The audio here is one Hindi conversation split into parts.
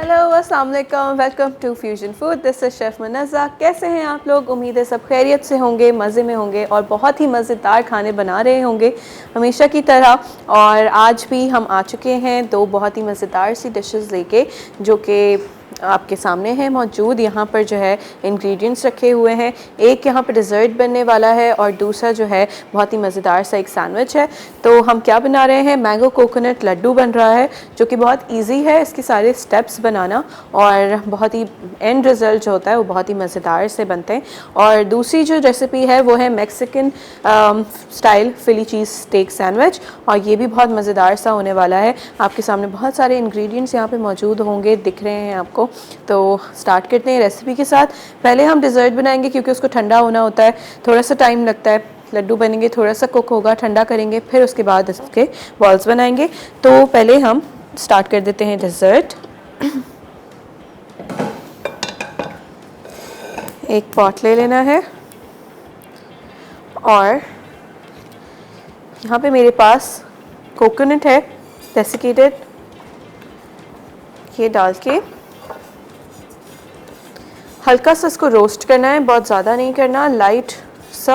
हेलो अस्सलाम वालेकुम, welcome to fusion food. This is chef Munazza. कैसे हैं आप लोग? उम्मीद है सब खैरियत से होंगे, मज़े में होंगे और बहुत ही मज़ेदार खाने बना रहे होंगे हमेशा की तरह। और आज भी हम आ चुके हैं दो बहुत ही मज़ेदार सी डिशेस लेके, जो कि आपके सामने है मौजूद। यहाँ पर जो है इंग्रेडिएंट्स रखे हुए हैं। एक यहाँ पर डिज़र्ट बनने वाला है और दूसरा जो है बहुत ही मज़ेदार सा एक सैंडविच है। तो हम क्या बना रहे हैं? मैंगो कोकोनट लड्डू बन रहा है, जो कि बहुत इजी है इसके सारे स्टेप्स बनाना, और बहुत ही एंड रिज़ल्ट जो होता है वो बहुत ही मज़ेदार से बनते हैं। और दूसरी जो रेसिपी है वो है मैक्सिकन स्टाइल फिली चीज़ स्टेक सैंडविच, और ये भी बहुत मज़ेदार सा होने वाला है। आपके सामने बहुत सारे इंग्रेडिएंट्स यहाँ पे मौजूद होंगे, दिख रहे हैं आपको। तो स्टार्ट करते हैं रेसिपी के साथ। पहले हम डिज़र्ट बनाएंगे क्योंकि उसको ठंडा होना होता है, थोड़ा सा टाइम लगता है। लड्डू बनेंगे, थोड़ा सा कुक होगा, ठंडा करेंगे, फिर उसके बाद इसके बॉल्स बनाएंगे। तो पहले हम स्टार्ट कर देते हैं डिज़र्ट। एक पॉट ले लेना है और यहाँ पे मेरे पास कोकोनट है डेसिकेटेड, ये डाल के हल्का सा इसको रोस्ट करना है, बहुत ज़्यादा नहीं करना, लाइट सा।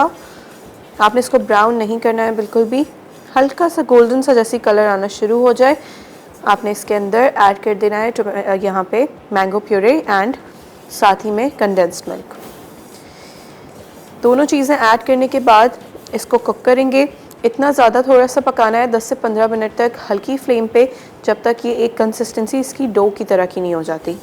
आपने इसको ब्राउन नहीं करना है बिल्कुल भी। हल्का सा गोल्डन सा जैसी कलर आना शुरू हो जाए, आपने इसके अंदर ऐड कर देना है यहाँ पे मैंगो प्यूरे एंड साथ ही में कंडेंस्ड मिल्क। दोनों चीज़ें ऐड करने के बाद इसको कुक करेंगे। इतना ज़्यादा थोड़ा सा पकाना है, 10 से 15 मिनट तक हल्की फ्लेम पे, जब तक ये एक कंसिस्टेंसी इसकी डो की तरह की नहीं हो जाती।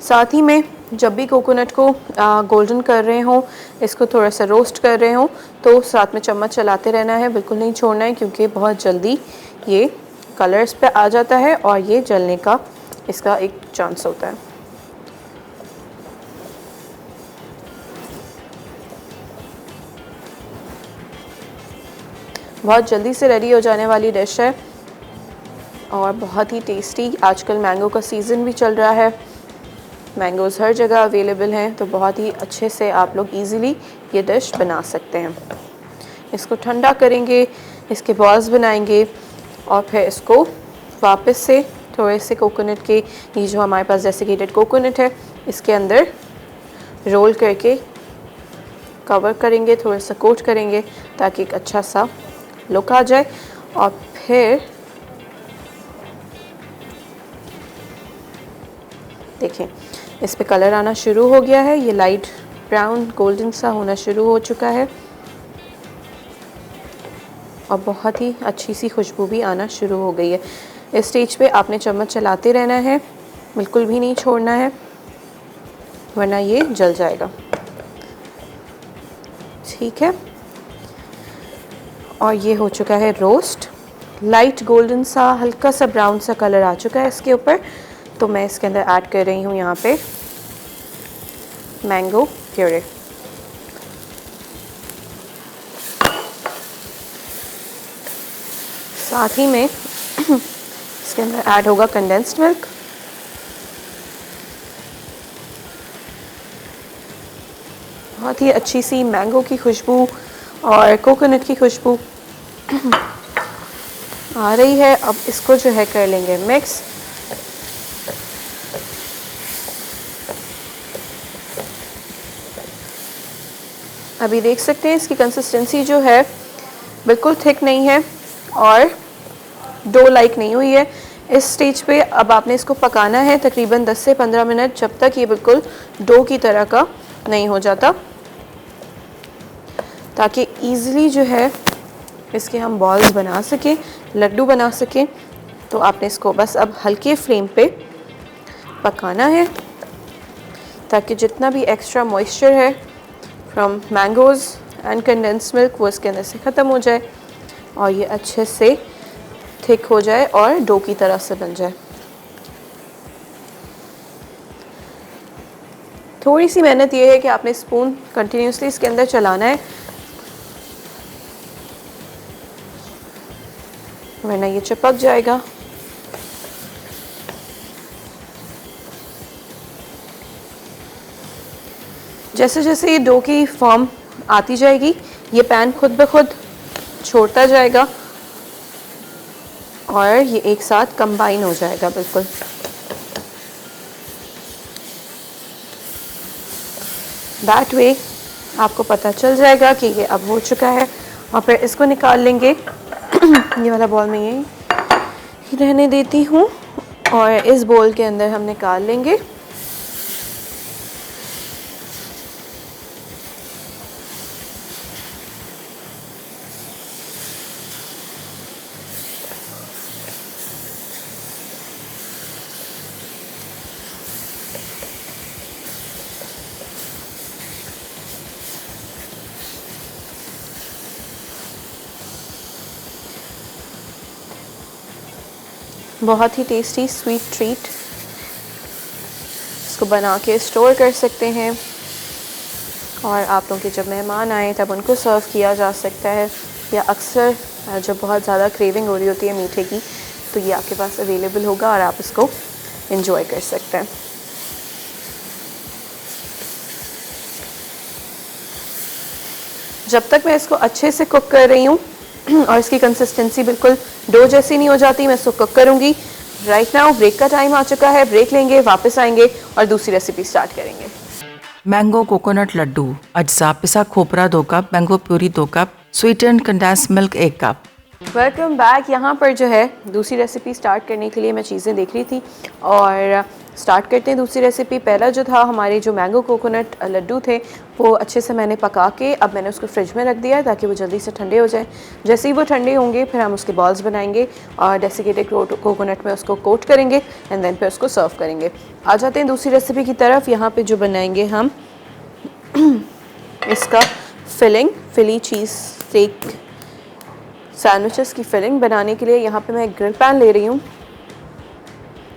साथ ही में जब भी कोकोनट को गोल्डन कर रहे हो, इसको थोड़ा सा रोस्ट कर रहे हो, तो साथ में चम्मच चलाते रहना है, बिल्कुल नहीं छोड़ना है, क्योंकि बहुत जल्दी ये कलर्स पे आ जाता है और ये जलने का इसका एक चांस होता है। बहुत जल्दी से रेडी हो जाने वाली डिश है और बहुत ही टेस्टी। आजकल मैंगो का सीज़न भी चल रहा है, मैंगोज़ हर जगह अवेलेबल हैं, तो बहुत ही अच्छे से आप लोग इजीली ये डिश बना सकते हैं। इसको ठंडा करेंगे, इसके बॉल्स बनाएंगे और फिर इसको वापस से थोड़े से कोकोनट के, ये जो हमारे पास डेसिकेटेड कोकोनट है, इसके अंदर रोल करके कवर करेंगे, थोड़ा सा कोट करेंगे ताकि एक अच्छा सा लुक आ जाए। और फिर देखें, इस पे कलर आना शुरू हो गया है, ये लाइट ब्राउन गोल्डन सा होना शुरू हो चुका है और बहुत ही अच्छी सी खुशबू भी आना शुरू हो गई है। इस स्टेज पे आपने चम्मच चलाते रहना है, बिल्कुल भी नहीं छोड़ना है, वरना ये जल जाएगा। ठीक है, और ये हो चुका है रोस्ट, लाइट गोल्डन सा, हल्का सा ब्राउन सा कलर आ चुका है इसके ऊपर। तो मैं इसके अंदर ऐड कर रही हूँ यहाँ पे मैंगो प्यूरे। साथ ही में इसके अंदर ऐड होगा कंडेंस्ड मिल्क। बहुत ही अच्छी सी मैंगो की खुशबू और कोकोनट की खुशबू आ रही है। अब इसको जो है कर लेंगे मिक्स। अभी देख सकते हैं इसकी कंसिस्टेंसी जो है बिल्कुल थिक नहीं है और डो लाइक नहीं हुई है। इस स्टेज पे अब आपने इसको पकाना है तकरीबन 10 से 15 मिनट, जब तक ये बिल्कुल डो की तरह का नहीं हो जाता, ताकि ईज़िली जो है इसके हम बॉल्स बना सकें, लड्डू बना सकें। तो आपने इसको बस अब हल्के फ्लेम पे पकाना है ताकि जितना भी एक्स्ट्रा मॉइस्चर है from mangoes and condensed milk वो इसके अंदर से ख़त्म हो जाए और ये अच्छे से थिक हो जाए और डो की तरह से बन जाए। थोड़ी सी मेहनत ये है कि आपने स्पून कंटिन्यूसली इसके अंदर चलाना है, वरना ये चिपक जाएगा। जैसे जैसे ये डो की फॉर्म आती जाएगी, ये पैन खुद ब खुद छोड़ता जाएगा और ये एक साथ कंबाइन हो जाएगा बिल्कुल। दैट वे आपको पता चल जाएगा कि ये अब हो चुका है। और फिर इसको निकाल लेंगे। ये वाला बॉल में यही रहने देती हूँ और इस बोल के अंदर हम निकाल लेंगे। बहुत ही टेस्टी स्वीट ट्रीट, इसको बना के स्टोर कर सकते हैं और आप लोगों के जब मेहमान आए तब उनको सर्व किया जा सकता है। या अक्सर जब बहुत ज़्यादा क्रेविंग हो रही होती है मीठे की, तो ये आपके पास अवेलेबल होगा और आप इसको एंजॉय कर सकते हैं। जब तक मैं इसको अच्छे से कुक कर रही हूँ और इसकी कंसिस्टेंसी बिल्कुल डो जैसी नहीं हो जाती, मैं इसको कुक करूँगी। राइट नाउ ब्रेक का टाइम आ चुका है, ब्रेक लेंगे, वापस आएंगे और दूसरी रेसिपी स्टार्ट करेंगे। मैंगो कोकोनट लड्डू अज्जा, पिसा खोपरा 2 cup, mango puree 2 cup, sweetened condensed milk 1 cup. Welcome back. यहाँ पर जो है दूसरी रेसिपी स्टार्ट करने के लिए मैं चीज़ें देख रही थी और स्टार्ट करते हैं दूसरी रेसिपी। पहला जो था हमारे जो मैंगो कोकोनट लड्डू थे वो अच्छे से मैंने पका के अब मैंने उसको फ्रिज में रख दिया है ताकि वो जल्दी से ठंडे हो जाए। जैसे ही वो ठंडे होंगे फिर हम उसके बॉल्स बनाएंगे और डेसिकेटेड कोकोनट में उसको कोट करेंगे एंड देन फिर उसको सर्व करेंगे। आ जाते हैं दूसरी रेसिपी की तरफ। यहाँ पर जो बनाएंगे हम इसका फिली चीज़ स्टेक सैंडविचेस की फिलिंग बनाने के लिए यहाँ पे मैं एक ग्रिल पैन ले रही हूँ।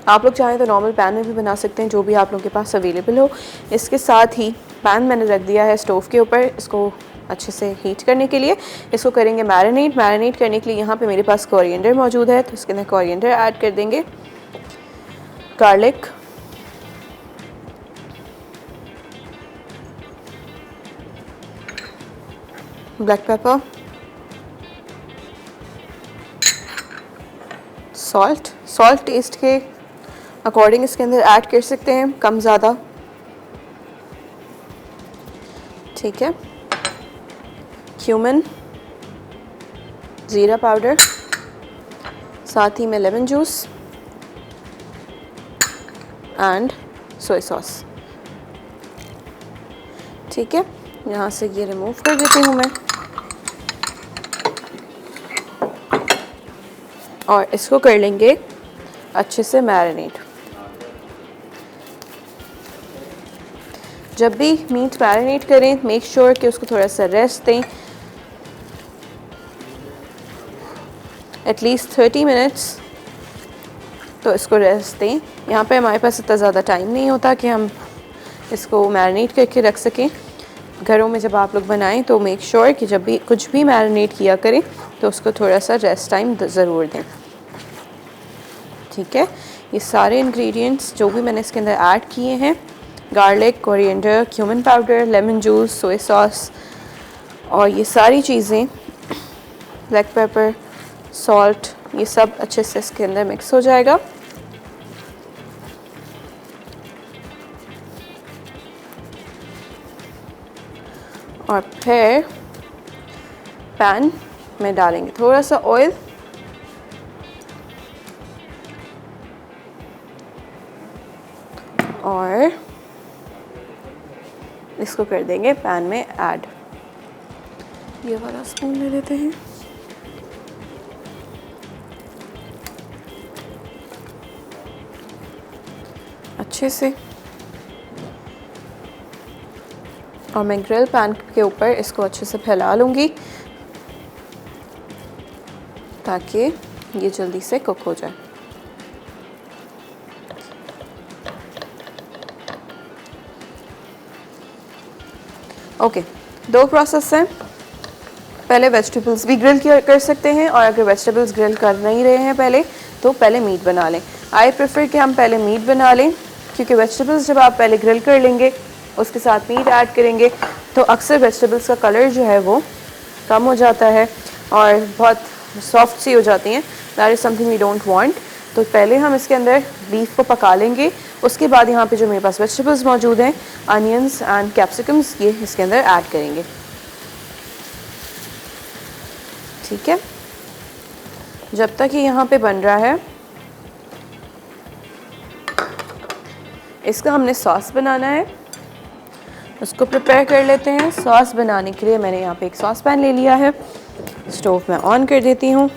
आप लोग चाहें तो नॉर्मल पैन में भी बना सकते हैं, जो भी आप लोगों के पास अवेलेबल हो। इसके साथ ही पैन मैंने रख दिया है स्टोव के ऊपर, इसको अच्छे से हीट करने के लिए। इसको करेंगे मैरिनेट करने के लिए यहाँ पे मेरे पास कोरिएंडर मौजूद है, तो इसके अंदर कोरिएंडर ऐड कर देंगे, garlic, black pepper, salt test के अकॉर्डिंग इसके अंदर ऐड कर सकते हैं, कम ज़्यादा, ठीक है। क्यूमिन, ज़ीरा पाउडर, साथ ही में lemon juice and soya sauce, ठीक है। यहाँ से ये रिमूव कर देती हूँ मैं और इसको कर लेंगे अच्छे से मैरिनेट। जब भी मीट मैरिनेट करें मेक श्योर कि उसको थोड़ा सा रेस्ट दें, एटलीस्ट 30 मिनट्स तो इसको रेस्ट दें। यहाँ पे हमारे पास इतना ज़्यादा टाइम नहीं होता कि हम इसको मैरिनेट करके रख सकें। घरों में जब आप लोग बनाएं तो मेक श्योर कि जब भी कुछ भी मैरिनेट किया करें तो उसको थोड़ा सा रेस्ट टाइम ज़रूर दें, ठीक है। ये सारे इंग्रेडिएंट्स जो भी मैंने इसके अंदर ऐड किए हैं, garlic, coriander, cumin powder, lemon juice, soya sauce और ये सारी चीज़ें, ब्लैक पेपर, सॉल्ट, ये सब अच्छे से इसके अंदर मिक्स हो जाएगा। और फिर पैन में डालेंगे थोड़ा सा ऑयल और इसको कर देंगे पैन में ऐड। ये वाला स्पून ले लेते हैं, अच्छे से, और मैं ग्रिल पैन के ऊपर इसको अच्छे से फैला लूँगी ताकि ये जल्दी से कुक हो जाए। ओके, दो प्रोसेस हैं। पहले वेजिटेबल्स भी ग्रिल कर सकते हैं और अगर वेजिटेबल्स ग्रिल कर नहीं रहे हैं पहले तो पहले मीट बना लें। आई प्रेफर कि हम पहले मीट बना लें, क्योंकि वेजिटेबल्स जब आप पहले ग्रिल कर लेंगे उसके साथ मीट ऐड करेंगे तो अक्सर वेजिटेबल्स का कलर जो है वो कम हो जाता है और बहुत सॉफ्ट सी हो जाती हैं, that is something we don't want. तो पहले हम इसके अंदर बीफ को पका लेंगे, उसके बाद यहाँ पे जो मेरे पास वेजिटेबल्स मौजूद हैं, अनियंस एंड कैप्सिकम्स, ये इसके अंदर ऐड करेंगे। ठीक है, जब तक ये यहाँ पे बन रहा है, इसका हमने सॉस बनाना है, उसको प्रिपेयर कर लेते हैं। सॉस बनाने के लिए मैंने यहाँ पे एक सॉस पैन ले लिया है, स्टोव में ऑन कर देती हूँ।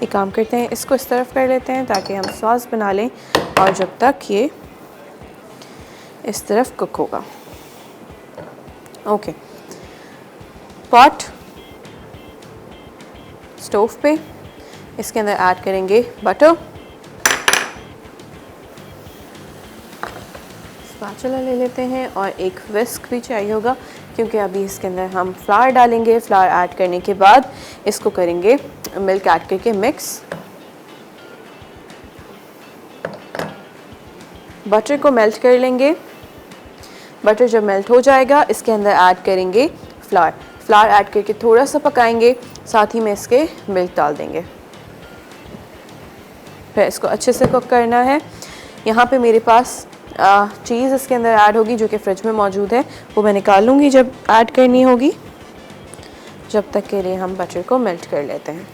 एक काम करते हैं, इसको इस तरफ कर लेते हैं ताकि हम सॉस बना लें और जब तक ये इस तरफ कुक होगा। ओके, पॉट स्टोव पे, इसके अंदर ऐड करेंगे बटर, स्पैचुला ले लेते हैं और एक विस्क भी चाहिए होगा क्योंकि अभी इसके अंदर हम फ्लावर डालेंगे। फ्लावर ऐड करने के बाद इसको करेंगे मिल्क ऐड करके मिक्स। बटर को मेल्ट कर लेंगे। बटर जब मेल्ट हो जाएगा, इसके अंदर ऐड करेंगे फ्लावर। फ्लावर ऐड करके थोड़ा सा पकाएंगे, साथ ही में इसके मिल्क डाल देंगे। फिर इसको अच्छे से कुक करना है। यहाँ पे मेरे पास चीज़ इसके अंदर ऐड होगी जो कि फ्रिज में मौजूद है, वो मैं निकाल लूँगी जब ऐड करनी होगी। जब तक के लिए हम बटर को मेल्ट कर लेते हैं।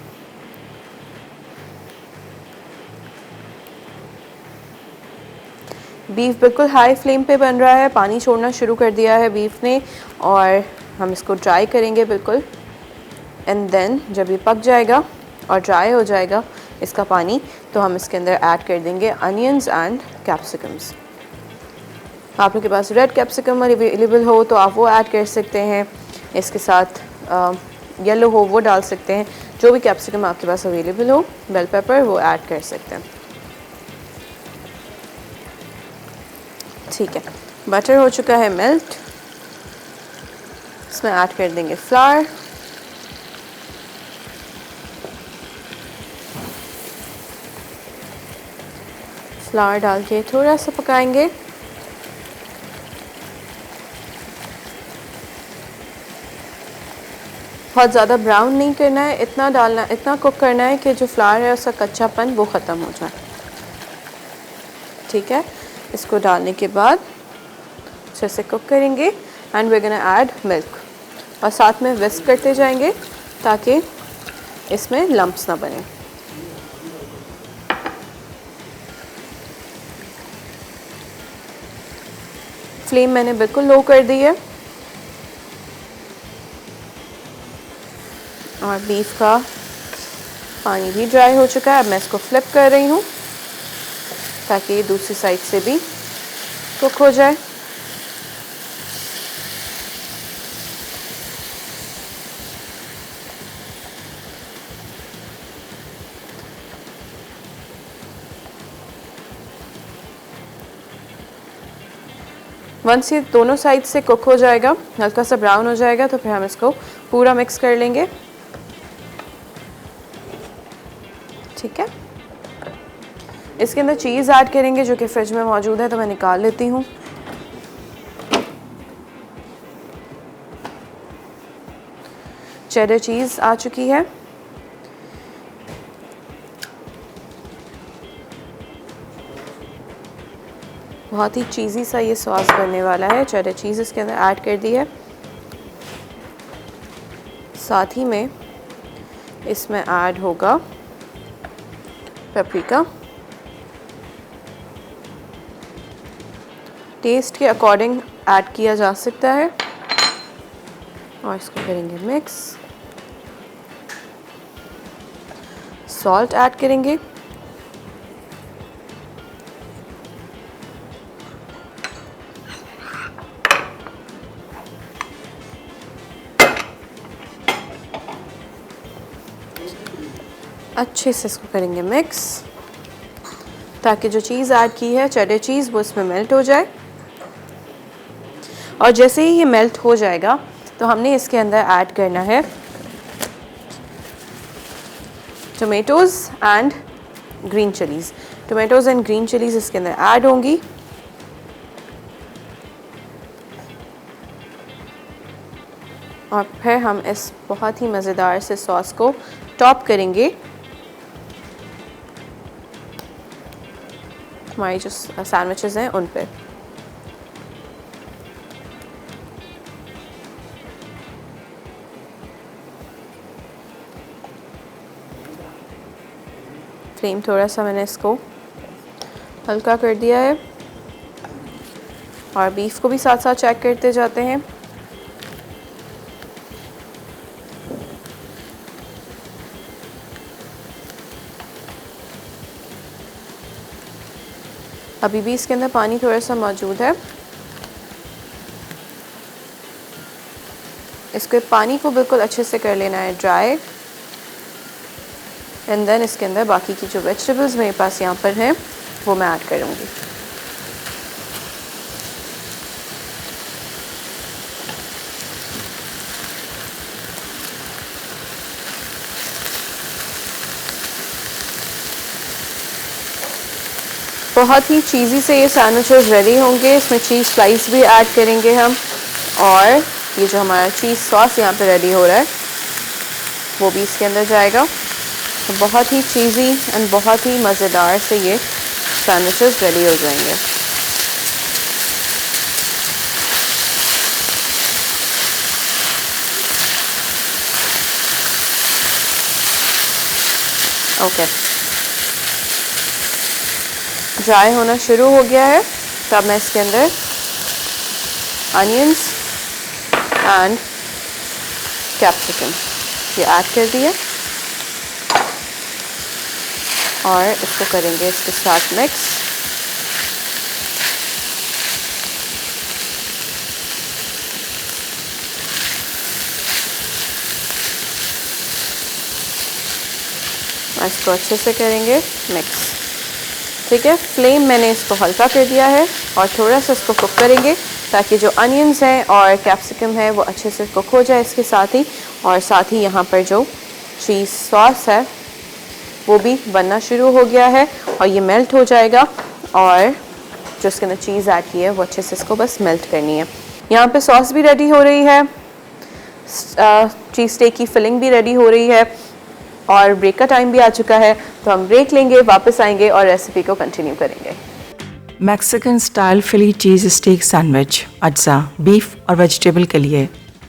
बीफ बिल्कुल हाई फ्लेम पे बन रहा है, पानी छोड़ना शुरू कर दिया है बीफ ने, और हम इसको ड्राई करेंगे बिल्कुल। एंड देन जब ये पक जाएगा और ड्राई हो जाएगा इसका पानी, तो हम इसके अंदर ऐड कर देंगे अनियंस एंड कैप्सिकम्स। आप लोग के पास रेड कैप्सिकम अवेलेबल हो तो आप वो ऐड कर सकते हैं, इसके साथ येलो हो वो डाल सकते हैं। जो भी कैप्सिकम आपके पास अवेलेबल हो, बेल पेपर, वो ऐड कर सकते हैं। ठीक है, बटर हो चुका है मेल्ट, इसमें ऐड कर देंगे फ्लावर। फ्लावर डाल के थोड़ा सा पकाएंगे। बहुत ज़्यादा ब्राउन नहीं करना है, इतना डालना, इतना कुक करना है कि जो फ्लावर है उसका कच्चापन वो ख़त्म हो जाए। ठीक है, इसको डालने के बाद अच्छे से कुक करेंगे and we gonna add milk, और साथ में विस्क करते जाएंगे ताकि इसमें लम्प्स ना बने। फ्लेम मैंने बिल्कुल लो कर दी है और बीफ का पानी भी ड्राई हो चुका है। अब मैं इसको फ्लिप कर रही हूँ ताकि ये दूसरी साइड से भी कुक हो जाए। वंस ये दोनों साइड से कुक हो जाएगा, हल्का सा ब्राउन हो जाएगा, तो फिर हम इसको पूरा मिक्स कर लेंगे। ठीक है, इसके अंदर चीज़ ऐड करेंगे जो कि फ्रिज में मौजूद है, तो मैं निकाल लेती हूँ। चेडर चीज़ आ चुकी है। बहुत ही चीज़ी सा ये सॉस बनने वाला है। चेडर चीज़ इसके अंदर ऐड कर दी है, साथ ही में इसमें ऐड होगा पेपरिका। टेस्ट के अकॉर्डिंग ऐड किया जा सकता है, और इसको करेंगे मिक्स। सॉल्ट ऐड करेंगे, अच्छे से इसको करेंगे मिक्स ताकि जो चीज़ ऐड की है चेडर चीज़ वो इसमें मेल्ट हो जाए। और जैसे ही ये मेल्ट हो जाएगा तो हमने इसके अंदर ऐड करना है tomatoes and green chillies. Tomatoes and green chillies इसके अंदर ऐड होंगी। और फिर हम इस बहुत ही मज़ेदार से सॉस को टॉप करेंगे हमारी जो सैंडविचेस हैं उन पे। फ्लेम थोड़ा सा मैंने इसको हल्का कर दिया है और बीफ को भी साथ साथ चेक करते जाते हैं। अभी भी इसके अंदर पानी थोड़ा सा मौजूद है। इसके पानी को बिल्कुल अच्छे से कर लेना है ड्राई। एंड देन इसके अंदर बाकी की जो वेजिटेबल्स मेरे पास यहाँ पर हैं वो मैं ऐड करूँगी। बहुत ही चीज़ी से ये सैंडविचेस रेडी होंगे। इसमें चीज़ स्लाइस भी ऐड करेंगे हम, और ये जो हमारा चीज़ सॉस यहाँ पे रेडी हो रहा है वो भी इसके अंदर जाएगा। तो बहुत ही चीज़ी एंड बहुत ही मज़ेदार से ये सैंडविचेस रेडी हो जाएंगे। ओके, ड्राई होना शुरू हो गया है। तब मैं इसके अंदर अनियंस एंड कैप्सिकम ये ऐड कर दिए और इसको करेंगे इसके साथ मिक्स। इसको अच्छे से करेंगे मिक्स। ठीक है, फ्लेम मैंने इसको हल्का कर दिया है और थोड़ा सा इसको कुक करेंगे ताकि जो अनियंस हैं और कैप्सिकम है वो अच्छे से कुक हो जाए इसके साथ ही। और साथ ही यहाँ पर जो चीज़ सॉस है वो भी बनना शुरू हो गया है और ये मेल्ट हो जाएगा। और जो इसके अंदर चीज़ ऐड की है वो अच्छे से इसको बस मेल्ट करनी है। यहाँ पे सॉस भी रेडी हो रही है, चीज़ स्टेक की फिलिंग भी रेडी हो रही है और ब्रेक का टाइम भी आ चुका है। तो हम ब्रेक लेंगे, वापस आएंगे और रेसिपी को कंटिन्यू करेंगे। मैक्सिकन स्टाइल फिली चीज़ स्टेक सैंडविच अज्जा बीफ और वेजिटेबल के लिए।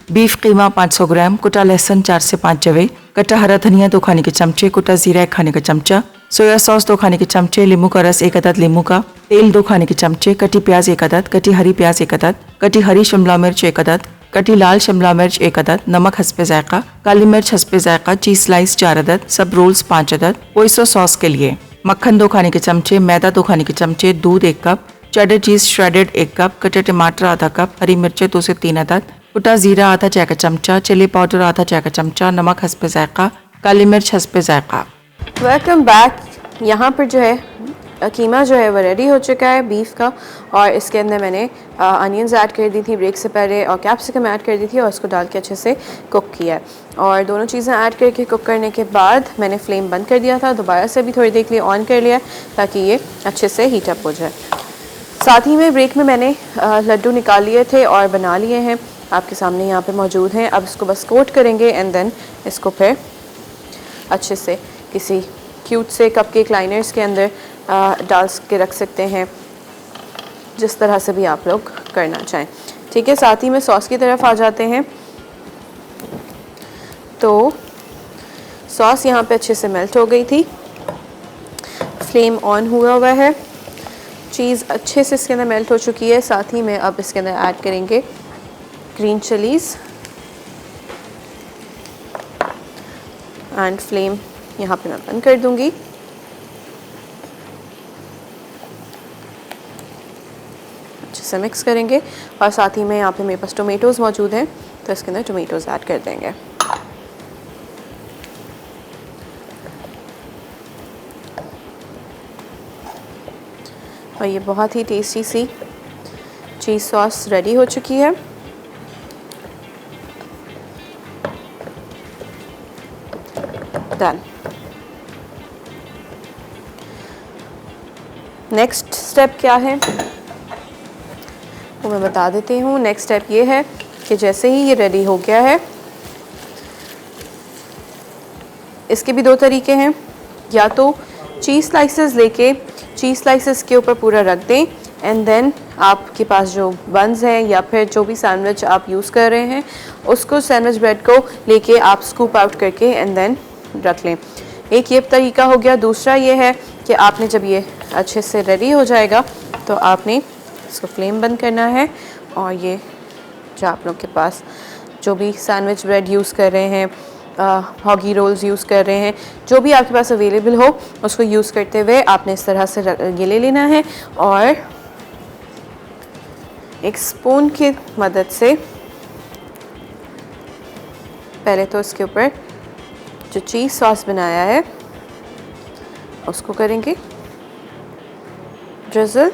बीफ कीमा 500 ग्राम, कुटा लहसुन 4 से 5 जवे, कटा हरा धनिया 2 खाने के चमचे, कुटा जीरा 1 खाने का चमचा, सोया सॉस 2 खाने के चमचे, नींबू का रस 1 अदद नींबू का, तेल 2 खाने के चमचे, कटी प्याज 1 अदद, कटी हरी प्याज 1 अदद, कटी हरी शिमला मिर्च 1 अदद, कटी लाल शिमला मिर्च 1 अदद, नमक हस्बे जायका, काली मिर्च हस्बे जायका, चीज स्लाइस 4 अदद, सब रोल्स 5 अदद। ओइसो सॉस के लिए मक्खन 2 खाने के चमचे, मैदा 2 खाने के चमचे, दूध 1 कप, चेडर चीज श्रेडेड 1 कप, कटे टमाटर आधा कप, हरी मिर्चें 2 से 3 अदद, कुटा जीरा आधा चाय का चमचा, चिली पाउडर आधा चाय का चमचा, नमक हस्बे जायका, काली मिर्च हस्बे जायका। Welcome back. यहाँ पर जो है कीमा जो है वो रेडी हो चुका है बीफ का, और इसके अंदर मैंने अनियंस ऐड कर दी थी ब्रेक से पहले और कैप्सिकम ऐड कर दी थी और उसको डाल के अच्छे से कुक किया है। और दोनों चीज़ें ऐड करके कुक करने के बाद मैंने फ्लेम बंद कर दिया था, दोबारा से भी थोड़ी देर के लिए ऑन कर लिया ताकि ये अच्छे से हीट अप हो जाए। साथ ही में ब्रेक में मैंने लड्डू निकाल लिए थे और बना लिए हैं, आपके सामने यहाँ पे मौजूद हैं। अब इसको बस कोट करेंगे एंड देन इसको फिर अच्छे से किसी क्यूट से कपकेक लाइनर्स के अंदर डाल के रख सकते हैं, जिस तरह से भी आप लोग करना चाहें। ठीक है, साथ ही में सॉस की तरफ आ जाते हैं। तो सॉस यहाँ पे अच्छे से मेल्ट हो गई थी, फ्लेम ऑन हुआ हुआ है, चीज़ अच्छे से इसके अंदर मेल्ट हो चुकी है। साथ ही में अब इसके अंदर ऐड करेंगे ग्रीन चिलीज़ एंड फ्लेम यहाँ पे मैं बंद कर दूँगी। अच्छे से मिक्स करेंगे और साथ ही में यहाँ पे मेरे पास टोमेटोज़ मौजूद हैं तो इसके अंदर टोमेटोज़ ऐड कर देंगे। और ये बहुत ही टेस्टी सी चीज़ सॉस रेडी हो चुकी है। डन। नेक्स्ट स्टेप क्या है वो मैं बता देती हूँ। नेक्स्ट स्टेप ये है कि जैसे ही ये रेडी हो गया है इसके भी दो तरीके हैं, या तो चीज़ स्लाइसेस लेके चीज़ स्लाइसेस के ऊपर पूरा रख दें एंड देन आपके पास जो बंस हैं या फिर जो भी सैंडविच आप यूज़ कर रहे हैं उसको सैंडविच ब्रेड को लेके आप स्कूप आउट करके एंड देन रख लें। एक ये तरीका हो गया। दूसरा ये है कि आपने जब ये अच्छे से रेडी हो जाएगा तो आपने इसको फ्लेम बंद करना है और ये जो आप लोग के पास जो भी सैंडविच ब्रेड यूज़ कर रहे हैं, हॉगी रोल्स यूज़ कर रहे हैं, जो भी आपके पास अवेलेबल हो उसको यूज़ करते हुए आपने इस तरह से ये ले लेना है और एक स्पून की मदद से पहले तो इसके ऊपर जो चीज़ सॉस बनाया है उसको करेंगे ड्रिज़ल।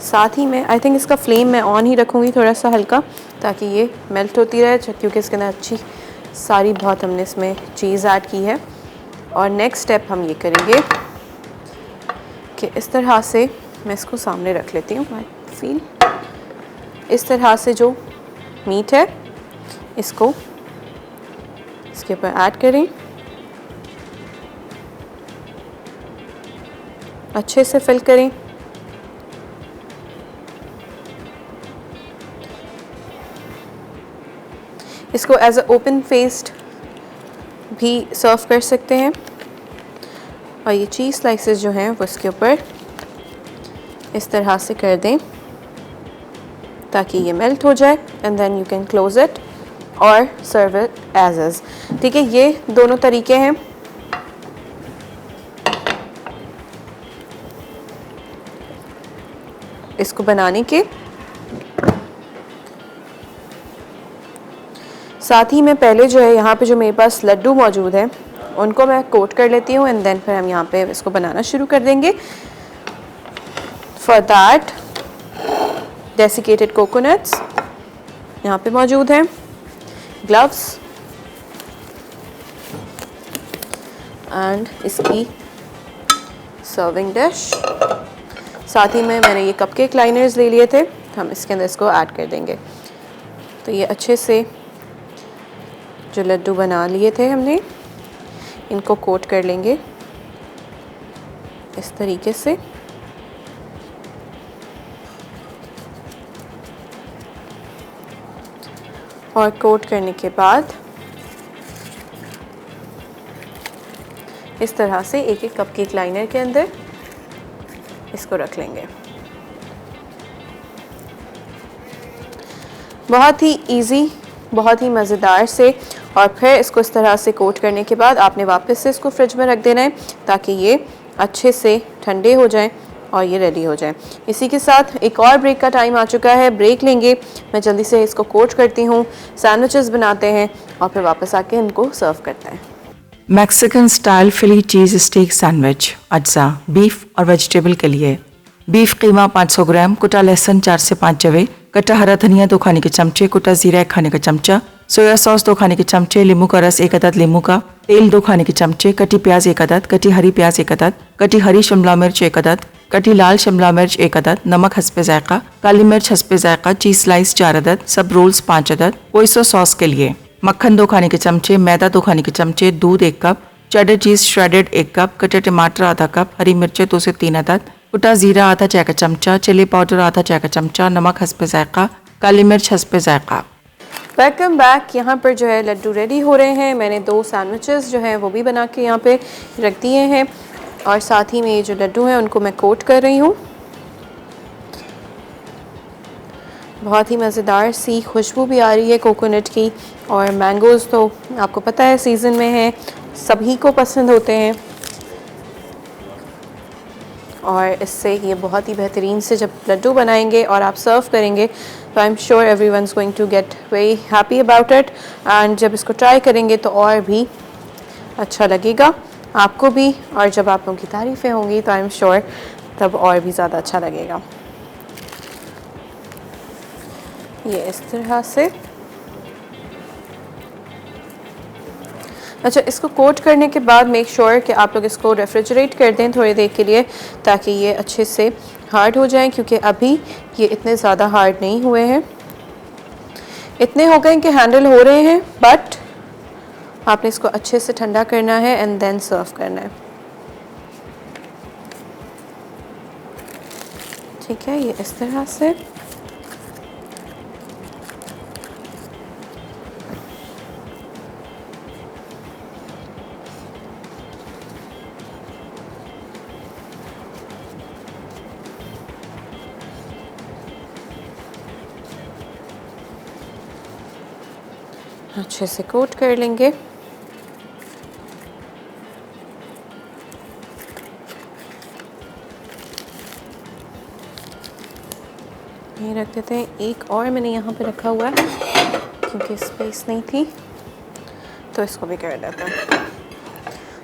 साथ ही में आई थिंक इसका फ्लेम मैं ऑन ही रखूँगी थोड़ा सा हल्का, ताकि ये मेल्ट होती रहे, क्योंकि इसके अंदर अच्छी सारी बहुत हमने इसमें चीज़ ऐड की है। और नेक्स्ट स्टेप हम ये करेंगे कि इस तरह से मैं इसको सामने रख लेती हूँ। आई फील इस तरह से जो मीट है इसको इसके ऊपर ऐड करें, अच्छे से फिल करें। इसको एज अ ओपन फेस्ड भी सर्व कर सकते हैं और ये चीज़ स्लाइसेस जो हैं वो इसके ऊपर इस तरह से कर दें ताकि ये मेल्ट हो जाए and then you can close it और सर्व इट एज इज़। ठीक है, ये दोनों तरीके हैं। इसको बनाने के साथ ही मैं पहले जो है यहाँ पे जो मेरे पास लड्डू मौजूद हैं उनको मैं कोट कर लेती हूँ एंड देन फिर हम यहाँ पे इसको बनाना शुरू कर देंगे। फॉर दैट डेसिकेटेड कोकोनट्स यहाँ पे मौजूद हैं, ग्लव्स एंड इसकी सर्विंग डिश। साथ ही में मैंने ये कपकेक लाइनर्स ले लिए थे, हम इसके अंदर इसको ऐड कर देंगे। तो ये अच्छे से जो लड्डू बना लिए थे हमने इनको कोट कर लेंगे इस तरीके से। और कोट करने के बाद इस तरह से एक एक कपकेक लाइनर के अंदर इसको रख लेंगे। बहुत ही इजी, बहुत ही मज़ेदार से। और फिर इसको इस तरह से कोट करने के बाद आपने वापस से इसको फ्रिज में रख देना है ताकि ये अच्छे से ठंडे हो जाएं और ये रेडी हो जाए। इसी के साथ एक और ब्रेक का टाइम आ चुका है, ब्रेक लेंगे। मैं जल्दी से इसको कोट करती हूँ, सैंडविचेस बनाते हैं और फिर वापस आके इनको सर्व करते हैं। मैक्सिकन स्टाइल फिली चीज़ स्टेक सैंडविच अज्जा बीफ और वेजिटेबल के लिए। बीफ कीमा 500 ग्राम, कुटा लहसुन 4 से 5 जवे, कटा हरा धनिया 2 खाने के चमचे, कुटा जीरा 1 खाने का चमचा, सोया सॉस 2 खाने के चमचे, नींबू का रस 1 अदद नींबू का, तेल 2 खाने के चमचे, कटी प्याज 1 अदद, कटी हरी प्याज 1 अदद, कटी हरी शिमला मिर्च 1 अदद, कटी लाल शिमला मिर्च 1 अदद, नमक हस्बे जायका, काली मिर्च हस्बे जायका, चीज स्लाइस 4 अदद, सब रोल्स 5 अदद। ओइसो सॉस के लिए मक्खन 2 खाने के चमचे, मैदा 2 खाने के चमचे, दूध 1 कप, चेडर चीज श्रेडेड 1 कप, कटे टमाटर आधा कप, हरी मिर्चें 2 से 3 अदद, कुटा जीरा आधा चाय का चमचा, चिली पाउडर आधा चाय का चमचा, नमक हस्बे जायका, काली मिर्च हस्बे जायका। Welcome back. यहाँ पर जो है लड्डू रेडी हो रहे हैं। मैंने 2 सैंडविचेस जो हैं वो भी बना के यहाँ पे रख दिए हैं और साथ ही में ये जो लड्डू हैं उनको मैं कोट कर रही हूँ। बहुत ही मज़ेदार सी खुशबू भी आ रही है कोकोनट की, और मैंगोज़ तो आपको पता है सीज़न में है, सभी को पसंद होते हैं और इससे ये बहुत ही बेहतरीन से जब लड्डू बनाएंगे और आप सर्व करेंगे तो I am sure everyone is going to get very happy about it. And जब इसको ट्राई करेंगे तो और भी अच्छा लगेगा आपको भी, और जब आप लोगों की तारीफ़ें होंगी तो आई एम श्योर तब और भी ज़्यादा अच्छा लगेगा। ये इस तरह से अच्छा, इसको कोट करने के बाद मेक श्योर कि आप लोग इसको रेफ्रिजरेट कर दें थोड़ी देर के लिए ताकि ये अच्छे से हार्ड हो जाएं, क्योंकि अभी ये इतने ज़्यादा हार्ड नहीं हुए हैं। इतने हो गए कि हैंडल हो रहे हैं बट आपने इसको अच्छे से ठंडा करना है एंड देन सर्व करना है। ठीक है, ये इस तरह से। अच्छे से कोट कर लेंगे। ये रख देते हैं। एक और मैंने यहाँ पे रखा हुआ है क्योंकि स्पेस नहीं थी, तो इसको भी कर देते हैं।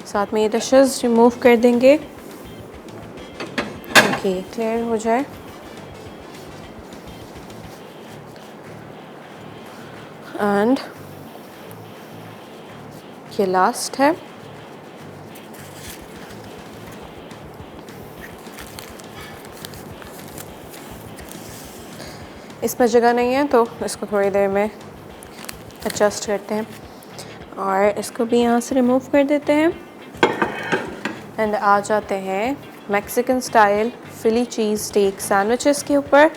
साथ में ये डिशेस रिमूव कर देंगे ताकि ये क्लियर हो जाए। एंड ये लास्ट है। इसमें जगह नहीं है तो इसको थोड़ी देर में एडजस्ट करते हैं और इसको भी यहाँ से रिमूव कर देते हैं। एंड आ जाते हैं मैक्सिकन स्टाइल फिली चीज़ स्टेक सैंडविचेस के ऊपर।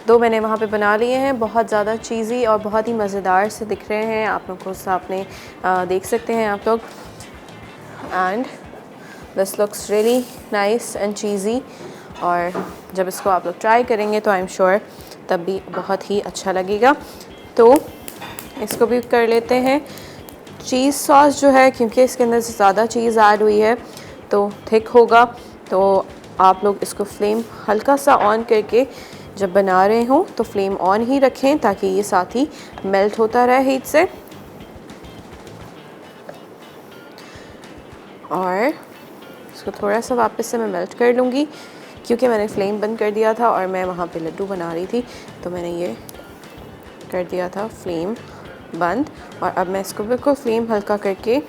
2 मैंने वहाँ पे बना लिए हैं, बहुत ज़्यादा चीज़ी और बहुत ही मज़ेदार से दिख रहे हैं। आप लोग को सामने देख सकते हैं आप लोग। And this looks really nice and चीज़ी, और जब इसको आप लोग ट्राई करेंगे तो आई एम श्योर तब भी बहुत ही अच्छा लगेगा। तो इसको भी कर लेते हैं। चीज़ सॉस जो है, क्योंकि इसके अंदर से ज़्यादा चीज़ ऐड हुई है तो थिक होगा, तो आप लोग इसको फ्लेम हल्का सा ऑन करके जब बना रहे हो तो फ्लेम ऑन ही रखें ताकि ये साथ ही मेल्ट होता रहे हीट से। और इसको थोड़ा सा वापस से मैं मेल्ट कर लूँगी क्योंकि मैंने फ्लेम बंद कर दिया था और मैं वहाँ पे लड्डू बना रही थी, तो मैंने ये कर दिया था फ्लेम बंद। और अब मैं इसको बिल्कुल फ्लेम हल्का करके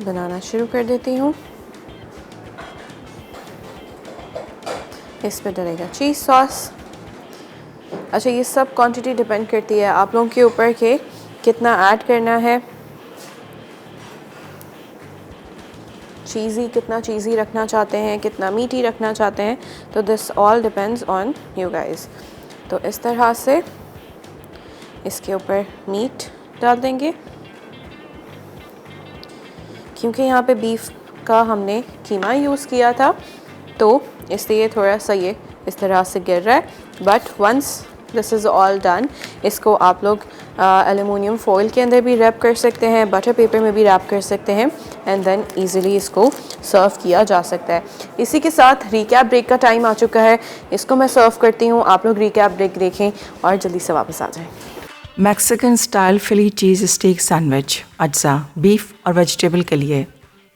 बनाना शुरू कर देती हूँ। इस पर डलेगा चीज़ सॉस। अच्छा, ये सब क्वांटिटी डिपेंड करती है आप लोगों के ऊपर के कितना ऐड करना है, कितना चीज़ी रखना चाहते हैं, कितना मीठी रखना चाहते हैं, तो this all depends on you guys. तो इस तरह से इसके ऊपर मीट डाल देंगे। क्योंकि यहाँ पे बीफ का हमने कीमा यूज़ किया था तो इसलिए थोड़ा सा ये इस तरह से गिर रहा है। But once this is all done, इसको आप लोग एल्युमिनियम फॉइल के अंदर भी रैप कर सकते हैं, बटर पेपर में भी रैप कर सकते हैं, एंड देन इजीली इसको सर्व किया जा सकता है। इसी के साथ रिकैप ब्रेक का टाइम आ चुका है, इसको मैं सर्व करती हूँ। आप लोग रिकैप ब्रेक देखें और जल्दी से वापस आ जाएं। मैक्सिकन स्टाइल फिली चीज़ स्टेक सैंडविच। अज्जा बीफ और वेजिटेबल के लिए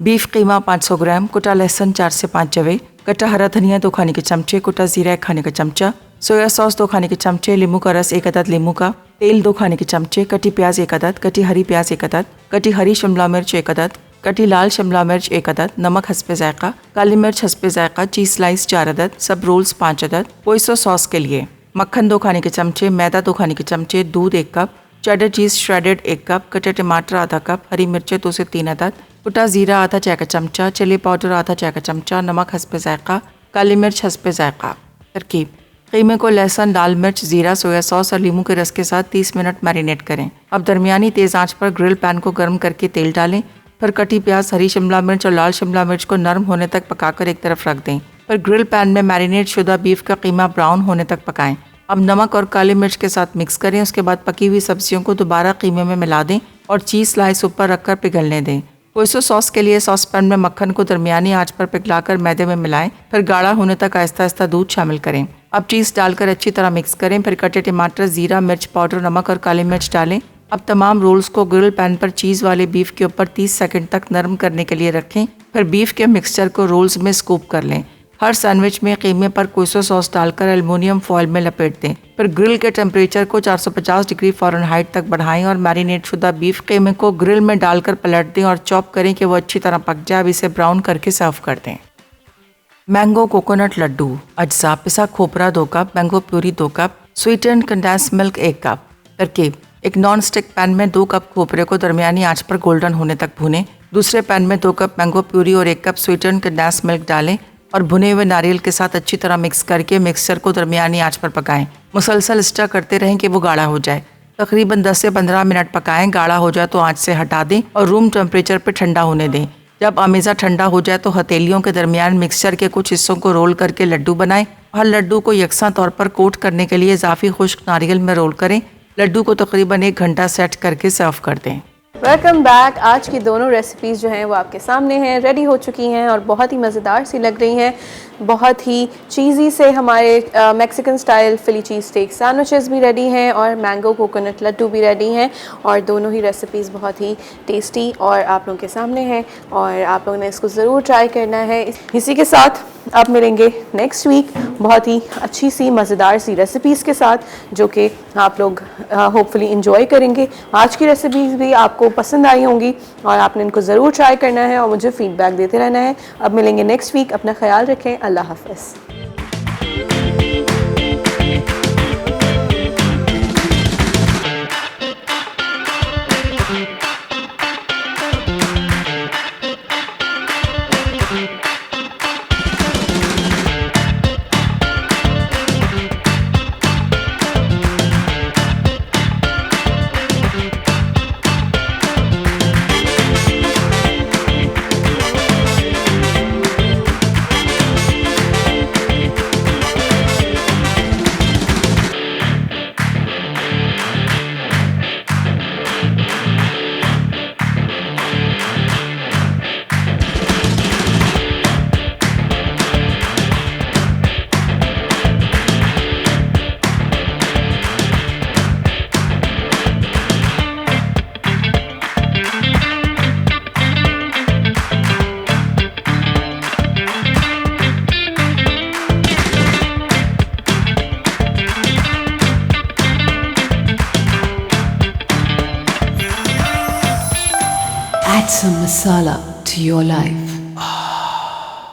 बीफ कीमा 500 ग्राम, कुटा लहसुन 4 से 5 जवे, कटा हरा धनिया 2 खाने के चमचे, कुटा जीरा 1 खाने का चमचा, सोया सॉस 2 खाने के चमचे, नींबू का रस 1 अदद नींबू का, तेल 2 खाने के चमचे, कटी प्याज 1 अदद, कटी हरी प्याज 1 अदद, कटी हरी शिमला मिर्च 1 अदद, कटी लाल शिमला मिर्च 1 अदद, नमक हस्बे जायका, काली मिर्च हस्बे जायका, चीज स्लाइस 4 अदद, सब रोल्स 5 अदद। पोइसो सॉस के लिए मक्खन 2 खाने के चमचे, मैदा 2 खाने के चमचे, दूध 1 कप, चेडर चीज श्रेडेड 1 कप, कटे टमाटर आधा कप, हरी मिर्चें 2 से 3 अदद, कुटा जीरा आधा चाय का चमचा, चिली पाउडर आधा चाय का चमचा, नमक हस्बे जायका, काली मिर्च हस्बे जायका। तरकीब: कीमे को लहसुन, लाल मिर्च, जीरा, सोया सॉस और नींबू के रस के साथ 30 मिनट मैरिनेट करें। अब दरमियानी तेज़ आंच पर ग्रिल पैन को गर्म करके तेल डालें। फिर कटी प्याज, हरी शिमला मिर्च और लाल शिमला मिर्च को नरम होने तक पकाकर एक तरफ रख दें। फिर ग्रिल पैन में मैरिनेट शुदा बीफ का कीमा ब्राउन होने तक पकाएं। अब नमक और काली मिर्च के साथ मिक्स करें। उसके बाद पकी हुई सब्जियों को दोबारा कीमे में मिला दें और चीज़ स्लाइस ऊपर रखकर पिघलने दें। पोइसो सॉस के लिए सॉस पैन में मक्खन को दरमियानी आंच पर पिघलाकर मैदे में मिलाएं। फिर गाढ़ा होने तक आहिस्ता आहिस्ता दूध शामिल करें। अब चीज़ डालकर अच्छी तरह मिक्स करें। फिर कटे टमाटर, जीरा, मिर्च पाउडर, नमक और काली मिर्च डालें। अब तमाम रोल्स को ग्रिल पैन पर चीज़ वाले बीफ के ऊपर 30 सेकंड तक नरम करने के लिए रखें। फिर बीफ के मिक्सचर को रोल्स में स्कूप कर लें। हर सैंडविच में कीमे पर पोइसो सॉस डालकर एल्युमिनियम फॉइल में लपेट दें। फिर ग्रिल के टेम्परेचर को 450 डिग्री फ़ारेनहाइट तक बढ़ाएं और मैरिनेट शुदा बीफ कीमे को ग्रिल में डालकर पलट दें और चॉप करें कि वो अच्छी तरह पक जाए। अब इसे ब्राउन करके सर्व कर दें। Mango coconut laddoo. अज्जा: पिसा खोपरा 2 cup, mango puree 2 cup, sweetened condensed milk 1 cup. तरकीब: एक नॉन स्टिक पैन में 2 कप खोपरे को दरमियानी आंच पर गोल्डन होने तक भूनें। दूसरे पैन में 2 कप मैंगो प्यूरी और 1 कप स्वीटन कंडेंस मिल्क डालें और भुने हुए नारियल के साथ अच्छी तरह मिक्स करके मिक्सचर को दरमियानी आंच पर पकाएं। मुसलसल स्टर करते रहें कि वो गाढ़ा हो जाए। तकरीबन 10 से 15 मिनट पकाएं। गाढ़ा हो जाए तो आंच से हटा दें और रूम टेम्परेचर पर ठंडा होने दें। जब अमेज़ा ठंडा हो जाए तो हथेलियों के दरमियान मिक्सचर के कुछ हिस्सों को रोल करके लड्डू बनाएं। हर लड्डू को यकसा तौर पर कोट करने के लिए इजाफी खुश्क नारियल में रोल करें। लड्डू को तकरीबन 1 घंटा सेट करके सर्व कर दें। Welcome back. आज की दोनों रेसिपीज़ जो हैं वो आपके सामने हैं, रेडी हो चुकी हैं और बहुत ही मज़ेदार सी लग रही हैं। बहुत ही चीज़ी से हमारे मैक्सिकन स्टाइल फिली चीज़ स्टेक सैंडविचेस भी रेडी हैं और मैंगो कोकोनट लड्डू भी रेडी हैं और दोनों ही रेसिपीज़ बहुत ही टेस्टी और आप लोगों के सामने हैं और आप लोगों ने इसको ज़रूर ट्राई करना है। इसी के साथ आप मिलेंगे नेक्स्ट वीक बहुत ही अच्छी सी मज़ेदार सी रेसिपीज़ के साथ जो कि आप लोग होपफुली इंजॉय करेंगे। आज की रेसिपीज़ भी आपको पसंद आई होंगी और आपने इनको ज़रूर ट्राई करना है और मुझे फ़ीडबैक देते रहना है। अब मिलेंगे नेक्स्ट वीक। अपना ख्याल रखें। अल्लाह हाफ़िज़। Add some masala to your life.